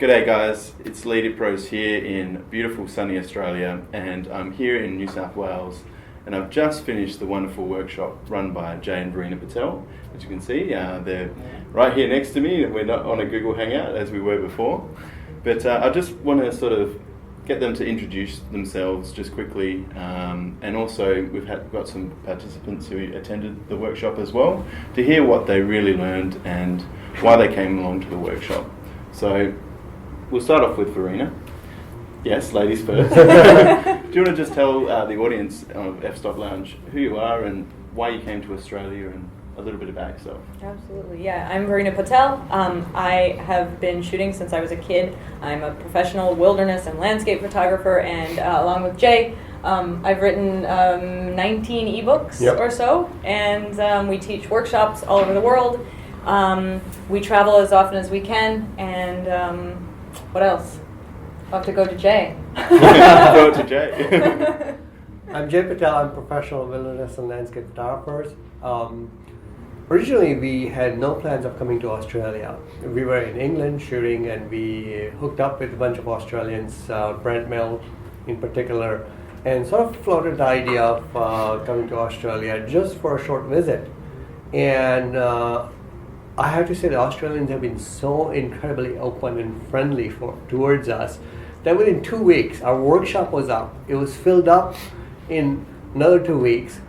G'day guys, it's Leigh Diprose here in beautiful sunny Australia, and I'm here in New South Wales, and I've just finished the wonderful workshop run by Jay and Varina Patel. As you can see, they're right here next to me, and we're not on a Google Hangout as we were before. But I just want to sort of get them to introduce themselves just quickly, and also we've got some participants who attended the workshop as well to hear what they really learned and why they came along to the workshop. So we'll start off with Varina. Yes, ladies first. Do you want to just tell the audience of F-Stop Lounge who you are and why you came to Australia and a little bit about yourself? Absolutely, yeah. I'm Varina Patel. I have been shooting since I was a kid. I'm a professional wilderness and landscape photographer, and along with Jay, I've written 19 ebooks or so, and we teach workshops all over the world. We travel as often as we can, and what else? I'll have to go to Jay. Go to Jay. I'm Jay Patel. I'm a professional wilderness and landscape photographer. Originally, we had no plans of coming to Australia. We were in England shooting, and we hooked up with a bunch of Australians, Brent Mill in particular, and sort of floated the idea of coming to Australia just for a short visit. And I have to say the Australians have been so incredibly open and friendly towards us that within 2 weeks our workshop was up. It was filled up in another 2 weeks,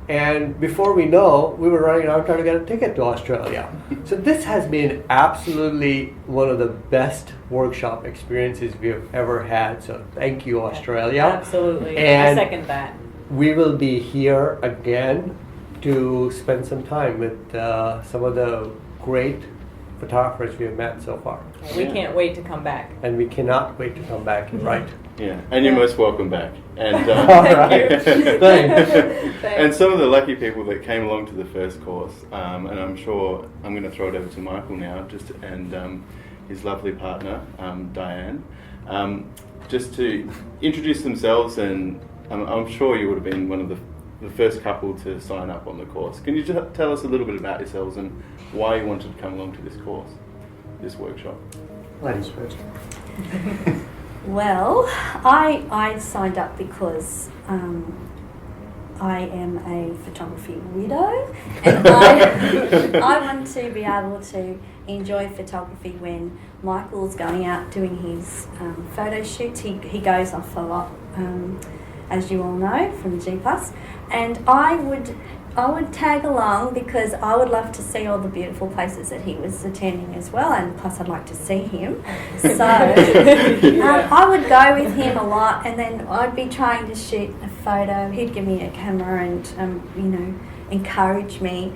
and before we know, we were running around trying to get a ticket to Australia. So this has been absolutely one of the best workshop experiences we have ever had. So thank you, Australia. Absolutely, and I second that. We will be here again to spend some time with some of the great photographers we have met so far. We can't wait to come back. And we cannot wait to come back, right? Yeah, and you're most welcome back. And all right. Thanks. And some of the lucky people that came along to the first course, and I'm sure I'm going to throw it over to Michael now, and his lovely partner, Diane, just to introduce themselves, and I'm sure you would have been one of the first couple to sign up on the course. Can you just tell us a little bit about yourselves and why you wanted to come along to this course, this workshop? Ladies first. Well, I signed up because I am a photography widow, and I want to be able to enjoy photography when Michael's going out doing his photo shoots. He goes off a lot, as you all know, from G+, and I would tag along because I would love to see all the beautiful places that he was attending as well, and plus I'd like to see him. So I would go with him a lot, and then I'd be trying to shoot a photo. He'd give me a camera and encourage me,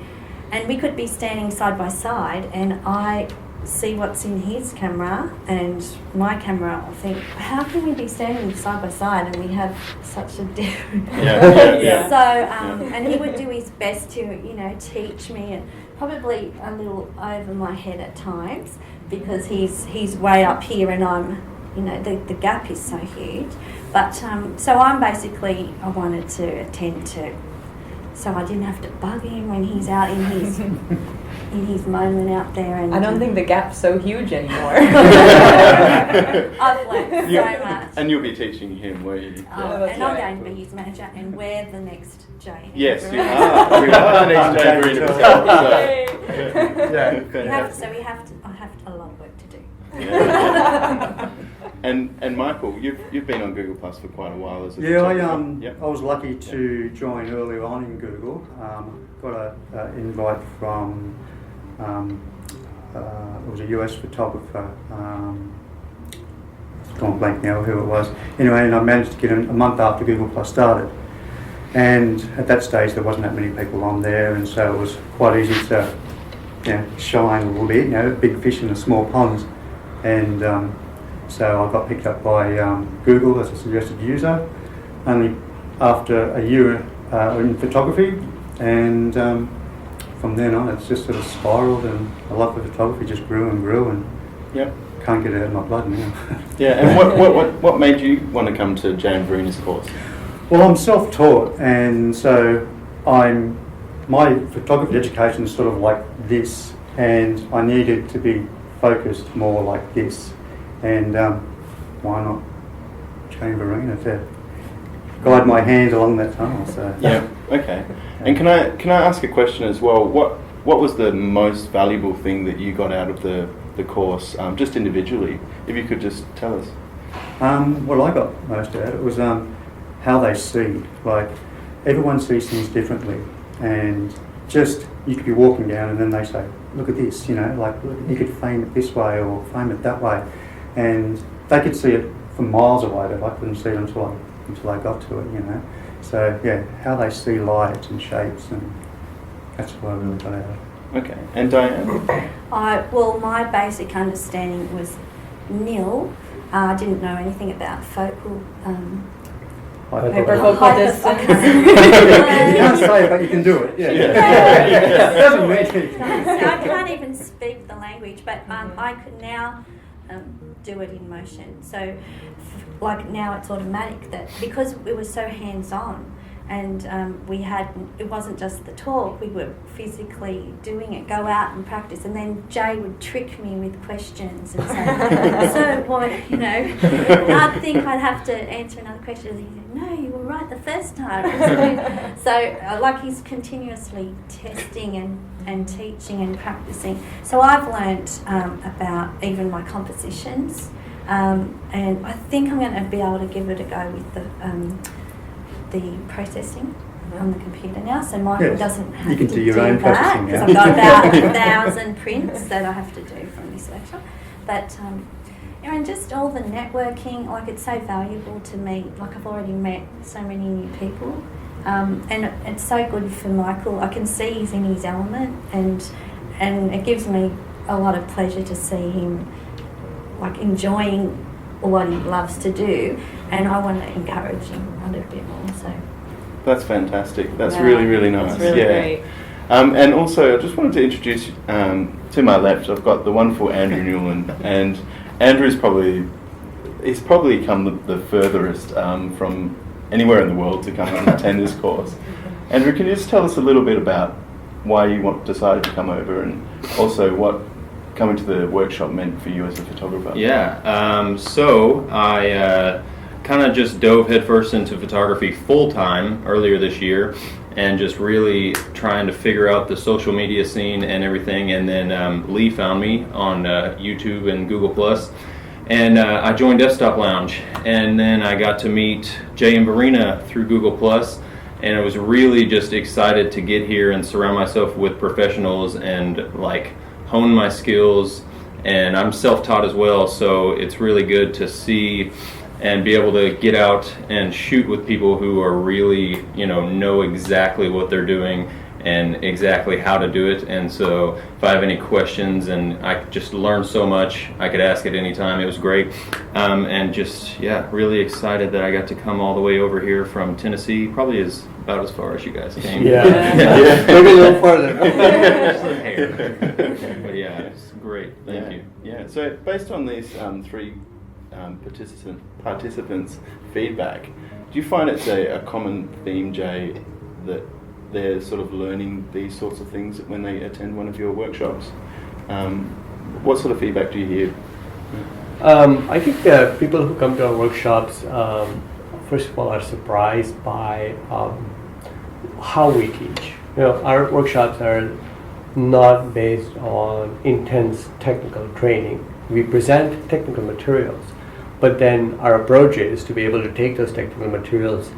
and we could be standing side by side, and I see what's in his camera and my camera. I think, how can we be standing side by side and we have such a different So and he would do his best to teach me, and probably a little over my head at times because he's way up here and I'm the gap is so huge, but so I'm basically, I wanted to attend to, so I didn't have to bug him when he's out in his moment out there. And I don't think the gap's so huge anymore. I've learned so much. And you'll be teaching him, won't you? And I'm going to be his manager, and we're the next Jay. Yes, you are. We are the next Jay Varina Photography. I have a lot of work to do. Yeah. And Michael, you've been on Google Plus for quite a while as a photographer. I was lucky to join early on in Google. Got an invite from it was a US photographer. It's gone blank now who it was. Anyway, and I managed to get a month after Google Plus started. And at that stage, there wasn't that many people on there, and so it was quite easy to shine a little bit. Big fish in a small pond, and so I got picked up by Google as a suggested user only after a year in photography, and from then on it's just sort of spiraled, and the love for photography just grew and grew, and can't get it out of my blood now. And what made you want to come to Jay and Varina's course? Well, I'm self-taught, and so my photography education is sort of like this, and I needed to be focused more like this. and why not Jay Varina to guide my hand along that tunnel? So Yeah. Okay. And can I ask a question as well? What was the most valuable thing that you got out of the course, just individually? If you could just tell us. What I got most out of it was how they see. Like, everyone sees things differently, and just you could be walking down and then they say, look at this, you know, like you could frame it this way or frame it that way, and they could see it from miles away, but I couldn't see it until I got to it, you know. So yeah, how they see light and shapes, and that's what I really got out of it. Okay. And Diane? Well, my basic understanding was nil. I didn't know anything about focal. Hyperfocal distance. You can't say it, but you can do it. Yeah. It doesn't mean anything. I can't even speak the language, but I could now do it in motion. So, like now it's automatic that because it was so hands-on, and it wasn't just the talk, we were physically doing it, go out and practice, and then Jay would trick me with questions and say, so what, you know, I'd think I'd have to answer another question, and he'd say, no, you were right the first time. So like he's continuously testing and teaching and practicing. So I've learnt about even my compositions, and I think I'm going to be able to give it a go with the processing on the computer now, so Michael doesn't have you can to do your do own that, processing because now. I've got about 1,000 prints that I have to do from this workshop. But you know, and just all the networking, like it's so valuable to me. Like I've already met so many new people, and it's so good for Michael. I can see he's in his element, and it gives me a lot of pleasure to see him like enjoying what he loves to do, and I want to encourage him a little bit more. So That's fantastic. That's really, really nice. That's really great. And also, I just wanted to introduce to my left, I've got the wonderful Andrew Newland, and Andrew's probably come the furthest from anywhere in the world to come and attend this course. Andrew, can you just tell us a little bit about why you decided to come over, and also what coming to the workshop meant for you as a photographer? Yeah, so I kind of just dove headfirst into photography full-time earlier this year, and just really trying to figure out the social media scene and everything, and then Leigh found me on YouTube and Google+, and I joined Desktop Lounge, and then I got to meet Jay and Varina through Google+, and I was really just excited to get here and surround myself with professionals and like hone my skills. And I'm self-taught as well, so it's really good to see and be able to get out and shoot with people who are really, know exactly what they're doing and exactly how to do it. And so if I have any questions, and I just learned so much, I could ask at any time. It was great. And just, really excited that I got to come all the way over here from Tennessee. Probably is about as far as you guys came. Maybe a little further. But yeah, it's great. Thank you. Yeah, so based on these three participants' feedback, do you find it's a common theme, Jay, that they're sort of learning these sorts of things when they attend one of your workshops? What sort of feedback do you hear? I think the people who come to our workshops, first of all, are surprised by how we teach. Our workshops are not based on intense technical training. We present technical materials, but then our approach is to be able to take those technical materials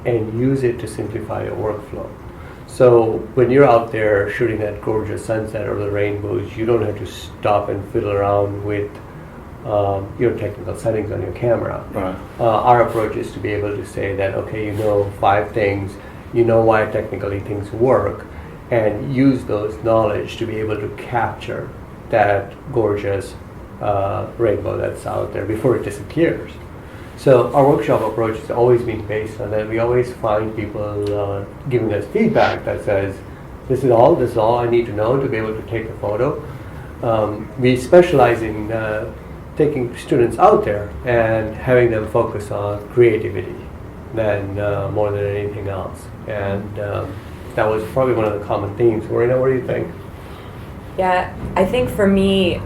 and use it to simplify your workflow. So when you're out there shooting that gorgeous sunset or the rainbows, you don't have to stop and fiddle around with your technical settings on your camera. Right. Our approach is to be able to say that, okay, you know 5 things, you know why technically things work, and use those knowledge to be able to capture that gorgeous rainbow that's out there before it disappears. So our workshop approach has always been based on that. We always find people giving us feedback that says, this is all I need to know to be able to take a photo. We specialize in taking students out there and having them focus on creativity than more than anything else. And that was probably one of the common themes. Varina, what do you think? Yeah, I think for me,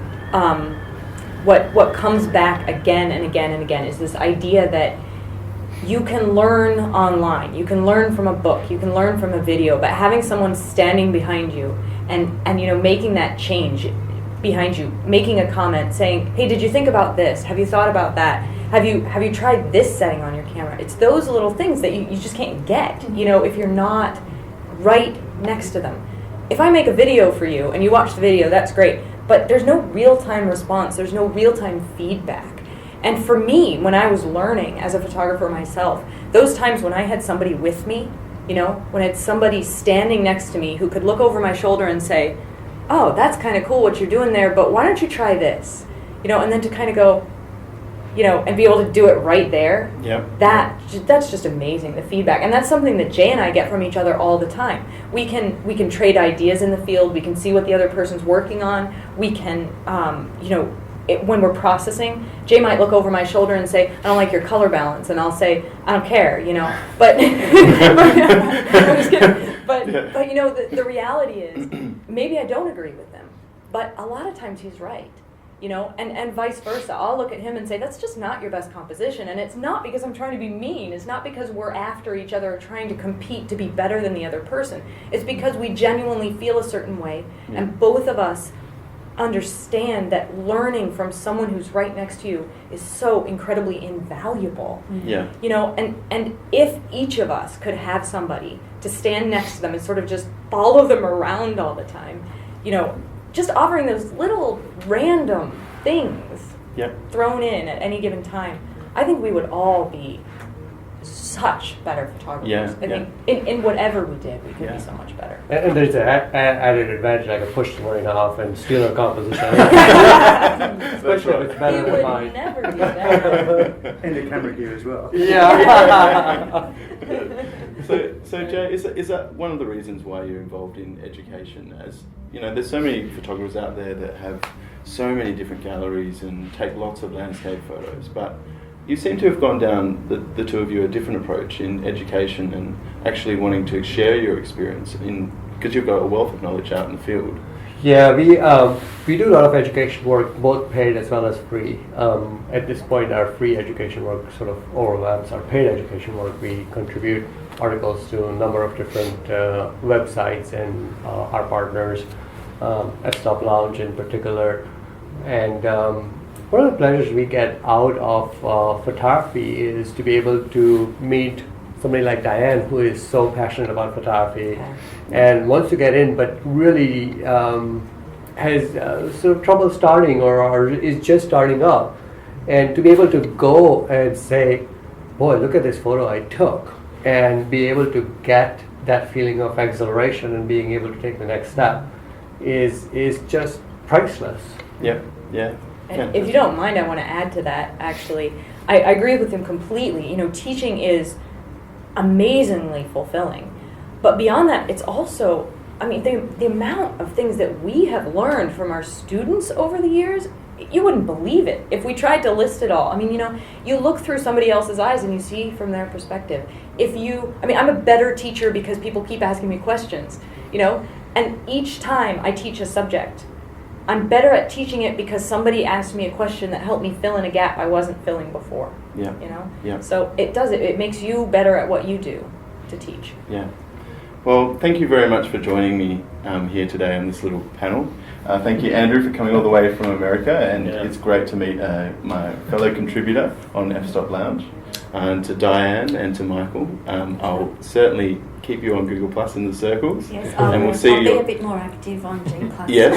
what comes back again and again and again is this idea that you can learn online, you can learn from a book, you can learn from a video, but having someone standing behind you and you know, making that change behind you, making a comment saying, hey, did you think about this? Have you thought about that? Have you tried this setting on your camera? It's those little things that you just can't get, you know, if you're not right next to them. If I make a video for you and you watch the video, that's great, but there's no real-time response, there's no real-time feedback. And for me, when I was learning as a photographer myself, those times when I had somebody with me, you know, when I had somebody standing next to me who could look over my shoulder and say, oh, that's kind of cool what you're doing there, but why don't you try this? You know, and then to kind of go, you know, and be able to do it right there. Yep. That's just amazing, the feedback. And that's something that Jay and I get from each other all the time. We can trade ideas in the field. We can see what the other person's working on. We can, you know, when we're processing, Jay might look over my shoulder and say, I don't like your color balance, and I'll say, I don't care, you know. But, I'm just kidding. But you know, the reality is, maybe I don't agree with him, but a lot of times he's right, you know, and vice versa. I'll look at him and say, that's just not your best composition, and it's not because I'm trying to be mean. It's not because we're after each other or trying to compete to be better than the other person. It's because we genuinely feel a certain way, and both of us understand that learning from someone who's right next to you is so incredibly invaluable. Yeah. You know, and if each of us could have somebody to stand next to them and sort of just follow them around all the time, you know, just offering those little random things thrown in at any given time, I think we would all be such better photographers. Yeah, I think in whatever we did, we could be so much better. And there's an added advantage, like a push the line off and steal a composition. Especially if it's better It than would mine. never be better. And the camera gear as well. Yeah. So Jay, is that one of the reasons why you're involved in education? As you know, there's so many photographers out there that have so many different galleries and take lots of landscape photos, but you seem to have gone down, the two of you, a different approach in education and actually wanting to share your experience because you've got a wealth of knowledge out in the field. Yeah, we do a lot of education work, both paid as well as free. At this point, our free education work sort of overlaps our paid education work. We contribute articles to a number of different websites and our partners, F-Stop Lounge in particular. And one of the pleasures we get out of photography is to be able to meet somebody like Diane, who is so passionate about photography and wants to get in, but really has sort of trouble starting or is just starting up. And to be able to go and say, boy, look at this photo I took, and be able to get that feeling of exhilaration and being able to take the next step is just priceless. Yep. Yeah. And if you don't mind, I want to add to that, actually. I agree with him completely. You know, teaching is amazingly fulfilling. But beyond that, it's also, I mean, the amount of things that we have learned from our students over the years, you wouldn't believe it if we tried to list it all. I mean, you know, you look through somebody else's eyes and you see from their perspective. I'm a better teacher because people keep asking me questions, you know, and each time I teach a subject, I'm better at teaching it because somebody asked me a question that helped me fill in a gap I wasn't filling before. Yeah. You know? Yeah. So it makes you better at what you do to teach. Yeah. Well, thank you very much for joining me here today on this little panel. Thank you, Andrew, for coming all the way from America, and it's great to meet my fellow contributor on F-Stop Lounge. And to Diane and to Michael, I'll certainly keep you on Google Plus in the circles. Yes, and we'll see I'll you. be a bit more active on G Plus. Yes.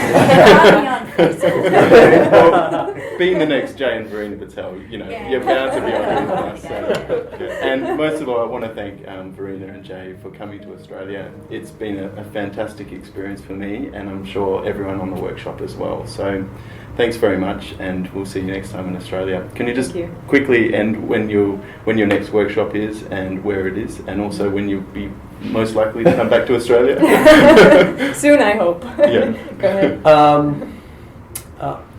On Facebook. Well, being the next Jay and Varina Patel, you know, you're bound to be on Google Plus. So. And most of all, I want to thank Varina and Jay for coming to Australia. It's been a fantastic experience for me, and I'm sure everyone on the workshop as well. So thanks very much, and we'll see you next time in Australia. Can you just quickly end when your next workshop is and where it is, and also when you'll be most likely to come back to Australia? Soon, I hope. Yeah. Go ahead.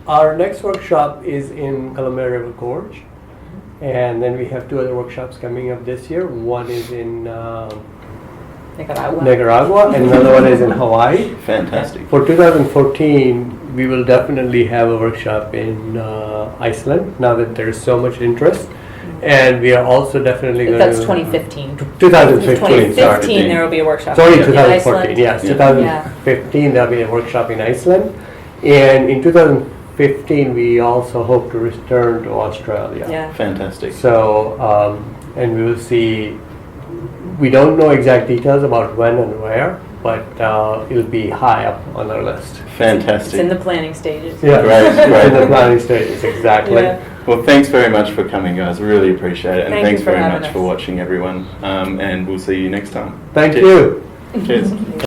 Our next workshop is in Columbia River Gorge, and then we have two other workshops coming up this year. One is in Nicaragua, and another one is in Hawaii. Fantastic. For 2014, we will definitely have a workshop in Iceland, now that there is so much interest. And we are also definitely going That's to... 2015. 2015, sorry. 2015, there will be a workshop. Sorry, in 2014, Iceland. yes. Yeah. 2015, there'll be a workshop in Iceland. And in 2015, we also hope to return to Australia. Yeah. Fantastic. So, and we will see, we don't know exact details about when and where, but it'll be high up on our list. Fantastic. It's in the planning stages. Yeah, Great, it's great. in the planning stages, exactly. Yeah. Well, thanks very much for coming, guys. Really appreciate it. And Thank thanks you for very having much us. for watching, everyone. And we'll see you next time. Thank Cheers. you. Cheers.